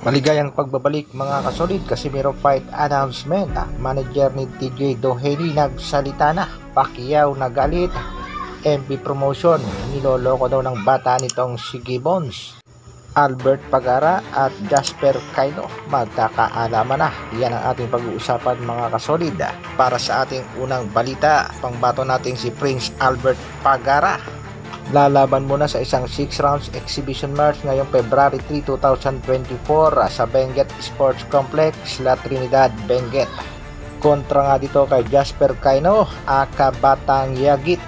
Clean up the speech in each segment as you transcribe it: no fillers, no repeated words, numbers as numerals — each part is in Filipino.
Maligayang pagbabalik mga kasolid, Casimero fight announcement. Manager ni TJ Doheny nagsalita na, Pacquiao nagalit, MP promotion, niloloko daw ng bata nitong si Gibbons. Albert Pagara at Jasper Cayno magkakaalaman na. Yan ang ating pag-uusapan mga kasolid. Para sa ating unang balita, pangbato natin si Prince Albert Pagara. Lalaban muna sa isang 6 rounds exhibition match ngayong February 3, 2024 sa Benguet Sports Complex, La Trinidad, Benguet. Kontra nga dito kay Jasper Cayno, aka Batang Yagit.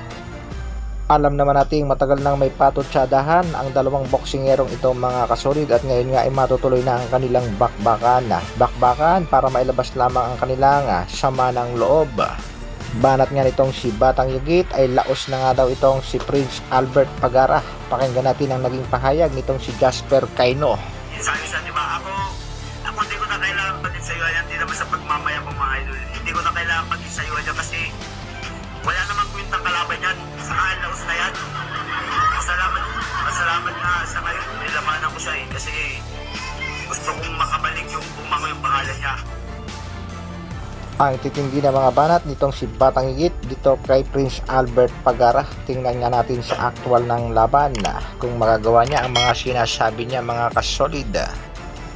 Alam naman natin matagal nang may patutsadahan ang dalawang boksingerong ito mga kasolid, at ngayon nga ay matutuloy na ang kanilang bakbakan para mailabas lamang ang kanilang sama ng loob. Banat nga nitong si Batang Yagit ay laos na nga daw itong si Prince Albert Pagara. Pakinggan natin ang naging pahayag nitong si Jasper Cayno. Isa-isa, di ba? Ako hindi ko na kailangan pag-isayuan yan. Hindi naman sa pagmamaya ko mga idol. Hindi ko na kailangan pag-isayuan yan kasi wala namang kwentang kalaban yan. Saan laos na yan? Masalamat nga sa ngayon. Nilamanan ko siya kasi gusto kong makabalik yung bumango yung pangalan niya. Ang titindi na mga banat nitong si Batang Yagit dito kay Prince Albert Pagara. Tingnan nga natin sa aktual ng laban kung magagawa niya ang mga sinasabi niya mga kasolid.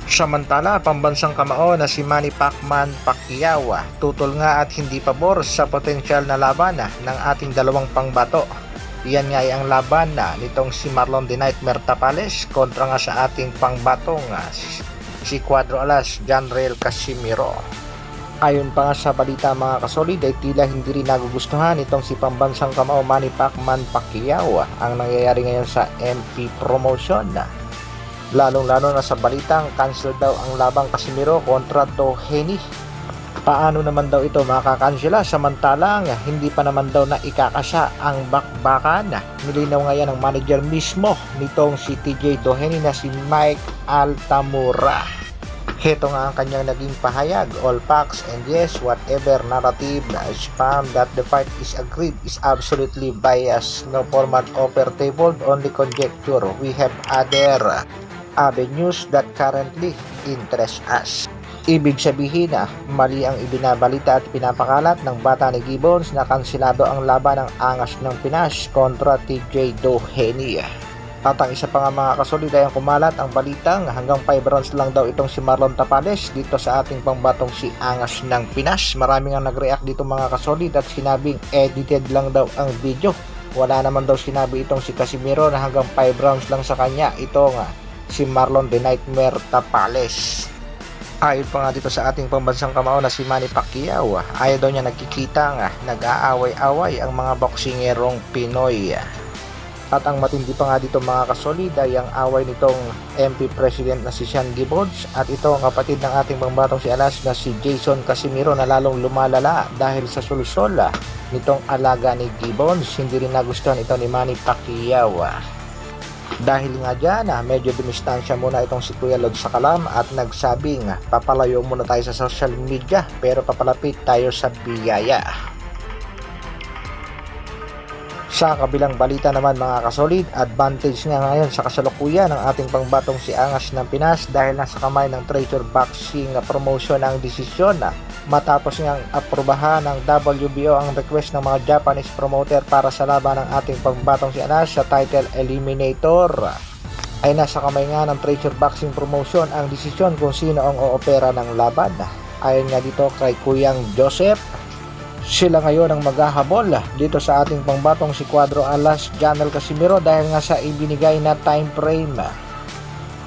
Samantala, pambansang kamao na si Manny Pacquiao tutol nga at hindi pabor sa potensyal na laban ng ating dalawang pangbato. Iyan nga ay ang laban nitong si Marlon The Nightmare Tapales kontra nga sa ating pangbatong si Cuadro Alas Janriel Casimero. Ayon pa nga sa balita mga kasolid ay tila hindi rin nagugustuhan itong si pambansang kamao Manny Pacquiao ang nangyayari ngayon sa MP promotion. Lalong-lalo na sa balitang cancel daw ang labang Casimero kontra Doheny. Paano naman daw ito makakansela samantalang hindi pa naman daw na ikakasa ang bakbakan? Nilinaw nga yan ng manager mismo nitong si TJ Doheny na si Mike Altamura. Heto nga ang kanyang naging pahayag, all facts and yes, whatever narrative na spam that the fight is agreed is absolutely biased. No formal offer tabled, only conjecture. We have other avenues that currently interest us. Ibig sabihin mali ang ibinabalita at pinapakalat ng bata ni Gibbons na kansilado ang laban ng Angas ng Pinas kontra TJ Doheny. At ang isa pa nga mga kasolid ay ang kumalat ang balitang hanggang 5 rounds lang daw itong si Marlon Tapales dito sa ating pangbatong si Angas ng Pinas. Marami nga nag-react dito mga kasolid at sinabing edited lang daw ang video. Wala naman daw sinabi itong si Casimero na hanggang 5 rounds lang sa kanya ito nga si Marlon The Nightmare Tapales. Ayon pa nga dito sa ating pambansang kamao na si Manny Pacquiao, ayaw daw niya nagkikita nga nag-aaway-away ang mga boksingerong Pinoy. At ang matindi pa nga dito mga kasolid ay ang away nitong MP President na si Sean Gibbons at ito ang kapatid ng ating pangbatong si Alas na si Jason Casimero na lalong lumalala dahil sa solusyon nitong alaga ni Gibbons. Hindi rin nagustuhan ito ni Manny Pacquiao. Dahil nga dyan medyo dumistansya muna itong si Kuya Lod sa kalam at nagsabing papalayo muna tayo sa social media pero papalapit tayo sa biyaya. Sa kabilang balita naman mga kasolid, advantage nga ngayon sa kasalukuyan ng ating pangbatong si Angas ng Pinas dahil nasa kamay ng Treasure Boxing promotion ang desisyon matapos ngang aprobahan ng WBO ang request ng mga Japanese promoter para sa laban ng ating pangbatong si Angas sa title eliminator. Ay nasa kamay nga ng Treasure Boxing promotion ang desisyon kung sino ang oopera ng laban. Ayon nga dito kay Kuyang Joseph, sila ngayon ang maghahabol dito sa ating pangbatong si Cuadro Alas Janriel Casimero dahil nga sa ibinigay na time frame.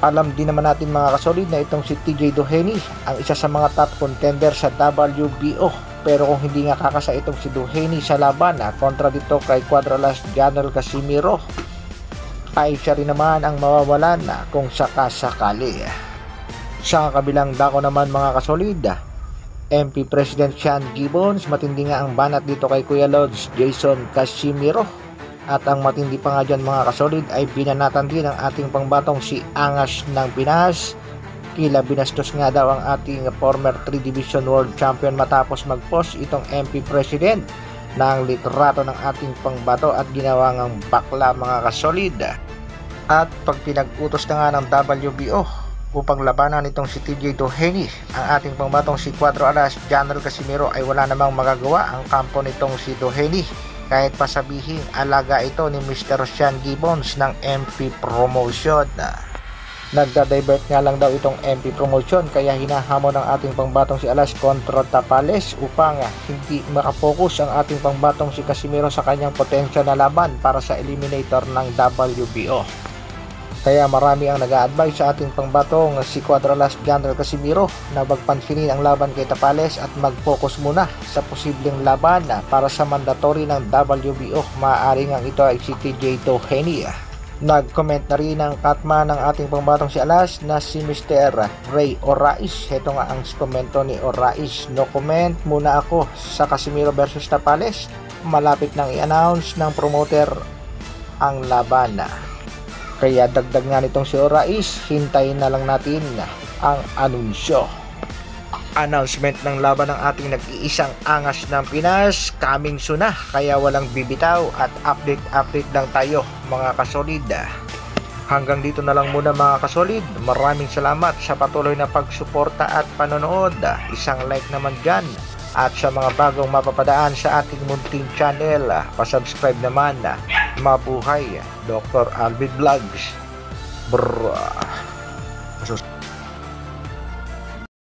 Alam din naman natin mga kasolid na itong si TJ Doheny ang isa sa mga top contender sa WBO, pero kung hindi nga kakasa itong si Doheny sa laban kontra dito kay Cuadro Alas Janriel Casimero ay siya rin naman ang mawawalan kung sakasakali. Sa kabilang dako naman mga kasolid, MP President Sean Gibbons, matindi nga ang banat dito kay Kuya Lods Jason Casimero. At ang matindi pa nga dyan mga kasolid ay binanatan din ang ating pangbatong si Angas ng Pinas. Tila binastos nga daw ang ating former 3 Division World Champion matapos mag-post itong MP President ng litrato ng ating pangbato at ginawa ngang bakla mga kasolid. At pag pinag-utos na nga ng WBO upang labanan itong si TJ Doheny. Ang ating pangbatong si Cuadro Alas, General Casimiro ay wala namang magagawa ang kampo nitong si Doheny. Kahit pa sabihin alaga ito ni Mr. Sean Gibbons ng MP Promotion. Nagda-divert nga lang daw itong MP Promotion kaya hinahamon ng ating pangbatong si Alas kontra Tapales upang hindi makapokus ang ating pangbatong si Casimiro sa kanyang potensya na laban para sa eliminator ng WBO. Kaya marami ang nag-a-advise sa ating pangbatong si Cuadralas General Casimiro na magpansinin ang laban kay Tapales at mag-focus muna sa posibleng laban para sa mandatory ng WBO. Maaari nga ito ay si TJ Doheny. Nag-comment na rin ang katma ng ating pangbatong si Alas na si Mr. Ray Orais. Ito nga ang komento ni Orais. No comment muna ako sa Casimiro versus Tapales. Malapit nang i-announce ng promoter ang laban. Kaya dagdag nga nitong si Orais, hintayin na lang natin ang anunsyo. Announcement ng laban ng ating nag-iisang angas ng Pinas, coming soon na, kaya walang bibitaw at update lang tayo mga kasolid. Hanggang dito na lang muna mga kasolid, maraming salamat sa patuloy na pagsuporta at panonood, isang like naman dyan. At sa mga bagong mapapadaan sa ating munting channel, pasubscribe naman. Mabuhay, Dr. Alvin Vlogs. Brrrr.